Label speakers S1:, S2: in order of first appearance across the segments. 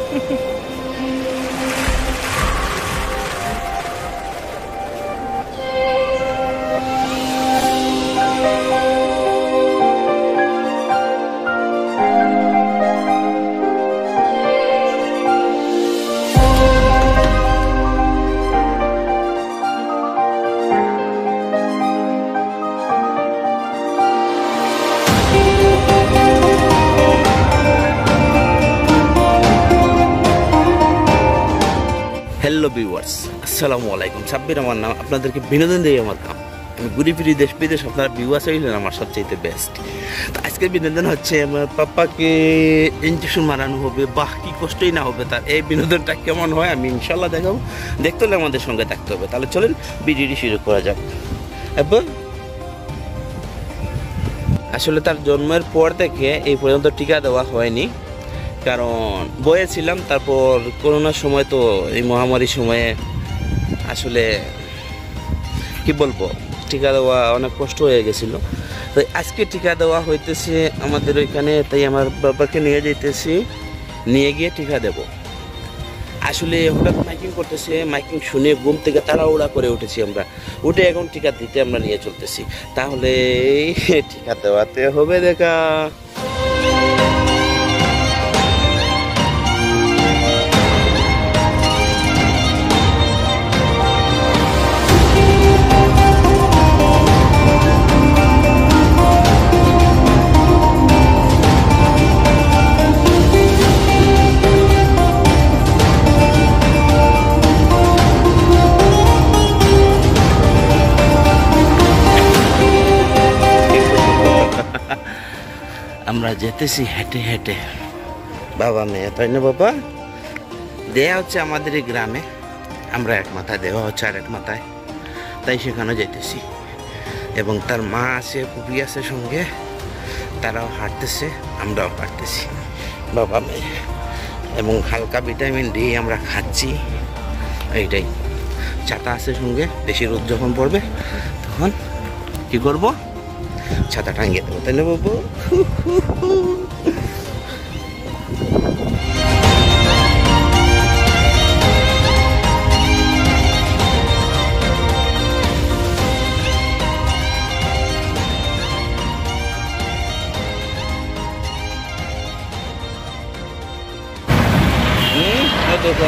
S1: Hello viewers, আসসালামু আলাইকুম। সাব্বির আমার নাম। আপনাদেরকে বিনোদন দেই আমার কাম। আমি ঘুরি ফিরি দেশ বিদেশ, আপনারা ভিউয়ার্স হইলেন আমার সবচেয়ে বেস্ট। তো আজকের বিনোদন হচ্ছে আমার পাপ্পাকে ইঞ্জেকশন মারানো হবে। বাহ, কি কষ্টই না হবে তার। এই বিনোদনটা কেমন হয় আমি ইনশাল্লাহ দেখাবো। দেখতে হলে আমাদের সঙ্গে থাকতে হবে। তাহলে চলেন ভিডিওটি শুরু করা যাক। এবার আসলে তার জন্মের পর থেকে এই পর্যন্ত টিকা দেওয়া হয়নি, কারণ বয়ে ছিলাম। তারপর করোনার সময়, তো এই মহামারীর সময়ে আসলে কি বলবো, টিকা দেওয়া অনেক কষ্ট হয়ে গেছিল। তো আজকে টিকা দেওয়া হইতেছে আমাদের ওইখানে, তাই আমার বাবাকে নিয়ে যেতেছি, নিয়ে গিয়ে টিকা দেব। আসলে হঠাৎ মাইকিং করতেছে, মাইকিং শুনে ঘুম থেকে তাড়াহুড়া করে উঠেছি আমরা। উঠে এখন টিকা দিতে আমরা নিয়ে চলতেছি। তাহলে টিকা দেওয়াতে হবে দেখা। আমরা যেতেছি হেঁটে হেঁটে, বাবা মেয়ে, তাই না বাবা? দেয়া হচ্ছে আমাদের এই গ্রামে, আমরা এক মাথায়, দেওয়া হচ্ছে আর এক মাথায়, তাই সেখানে যেতেছি। এবং তার মা আছে, পুপি আছে সঙ্গে, তারাও হাঁটতেছে, আমরাও হাঁটতেছি, বাবা মেয়ে। এবং হালকা ভিটামিন ডি আমরা খাচ্ছি, এইটাই। ছাতা আছে সঙ্গে, বেশি রোদ যখন পড়বে তখন কি করবো, ছাতা টাঙিয়ে দেবো, তাই না বাবু?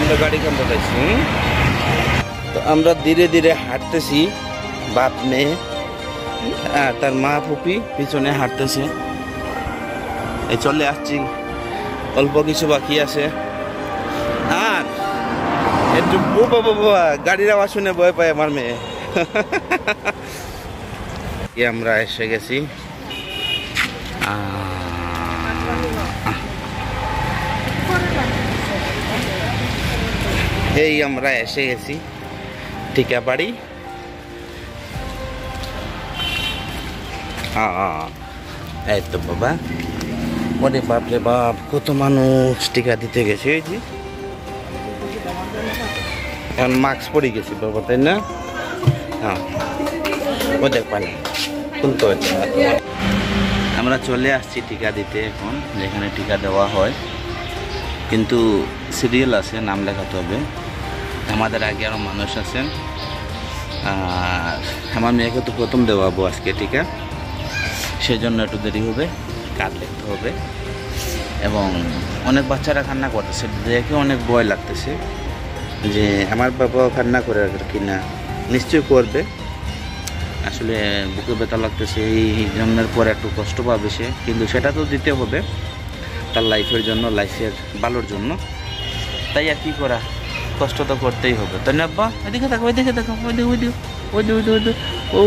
S1: আমরা গাড়ি কামড়া পাইছি। তো আমরা ধীরে ধীরে হাঁটতেছি, বাপ মেয়ে আর তার মা ফুপি পিছনে হাঁটতেছে। এই চলে আসছি, অল্প কিছু বাকি আছে। আর একটু বাবা গাড়ির আওয়াজ শুনে ভয় পায় আমার মেয়ে। আমরা এসে গেছি, এই আমরা এসে গেছি টিকা বাড়ি। এই তো বাবা, ওরে বাপ রে বাপ, কত মানুষ টিকা দিতে গেছে। এই যে এখন মাস্ক পরে গেছি বাবা, তাই না? হ্যাঁ, ও দেখ পানি খুলতে হচ্ছে। আমরা চলে আসছি টিকা দিতে এখন, যেখানে টিকা দেওয়া হয়, কিন্তু সিরিয়াল আছে, নাম লেখাতে হবে। আমাদের আগে আরও মানুষ আছেন। আর আমার মেয়েকে তো প্রথম দেওয়াবো আজকে টিকা, সেজন্য একটু দেরি হবে, কার্ড লিখতে হবে। এবং অনেক বাচ্চারা কান্না করতেছে, দেখে অনেক ভয় লাগতেছে যে আমার বাবাও কান্না করে কিনা। নিশ্চয়ই করবে। আসলে বুকে ব্যথা লাগতেছে, এই জন্মের পর একটু কষ্ট পাবে সে, কিন্তু সেটা তো দিতে হবে তার লাইফের জন্য, লাইফের ভালোর জন্য। তাই আর কি করা, কষ্ট তো করতেই হবে, তাই না আব্বা? ওইদিকে দেখো, ওইদিকে দেখো, ওইদিকে ওইদিকে ওইদিকে ওইদিকে ও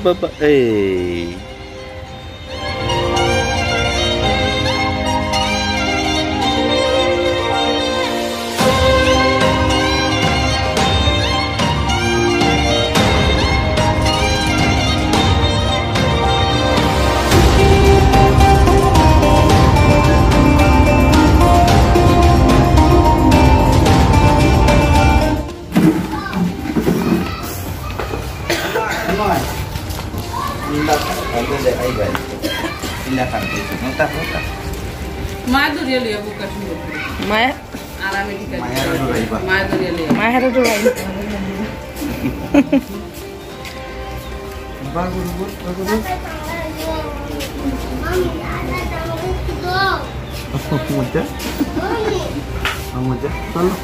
S1: বাবা। এই
S2: Maya আর আমি টিকা
S1: মায়ের ডরাইবা
S2: মায়ের দরিয়ালে
S3: মায়ের ডরাই
S1: বাগুর বাগুর মজা মজা চলো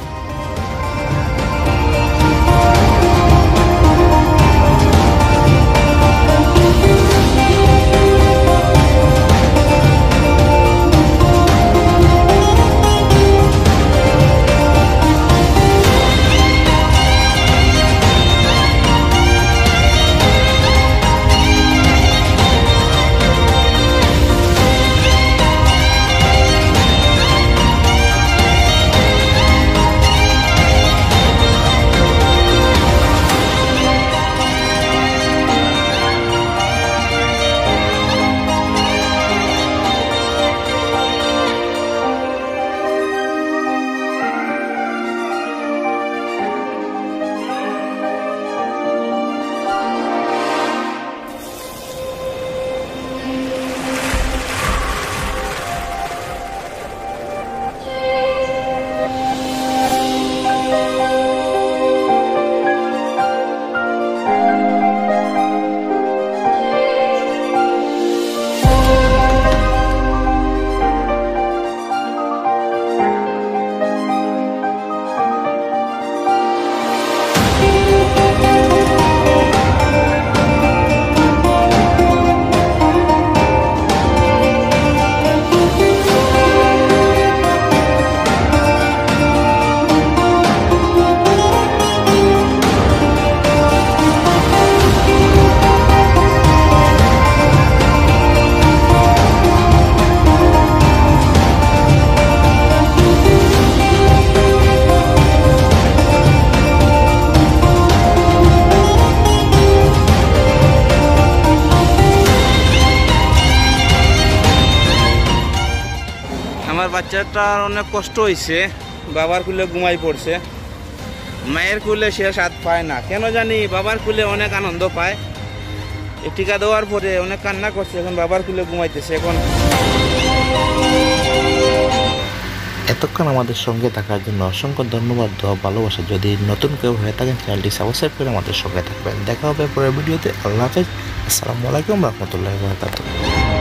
S1: আমার বাচ্চাটার অনেক কষ্ট হয়েছে বাবার কুলে ঘুমাই পড়ছে মায়ের কুলে সে স্বাদ পায় না কেন জানি বাবার কুলে অনেক আনন্দ পায় এই টিকা দেওয়ার পরে অনেক কান্না করছে এখন বাবার কুলে ঘুমাইতেছে এখন
S4: এতক্ষণ আমাদের সঙ্গে থাকার জন্য অসংখ্য ধন্যবাদ ও ভালোবাসা যদি নতুন কেউ হয়ে থাকেন চ্যানেলটি সাবস্ক্রাইব করে আমাদের সঙ্গে থাকবেন দেখা হবে পরের ভিডিওতে আল্লাহ হাফেজ আসসালামু আলাইকুম রহমতুল্লাহি ওয়া বারাকাতুহু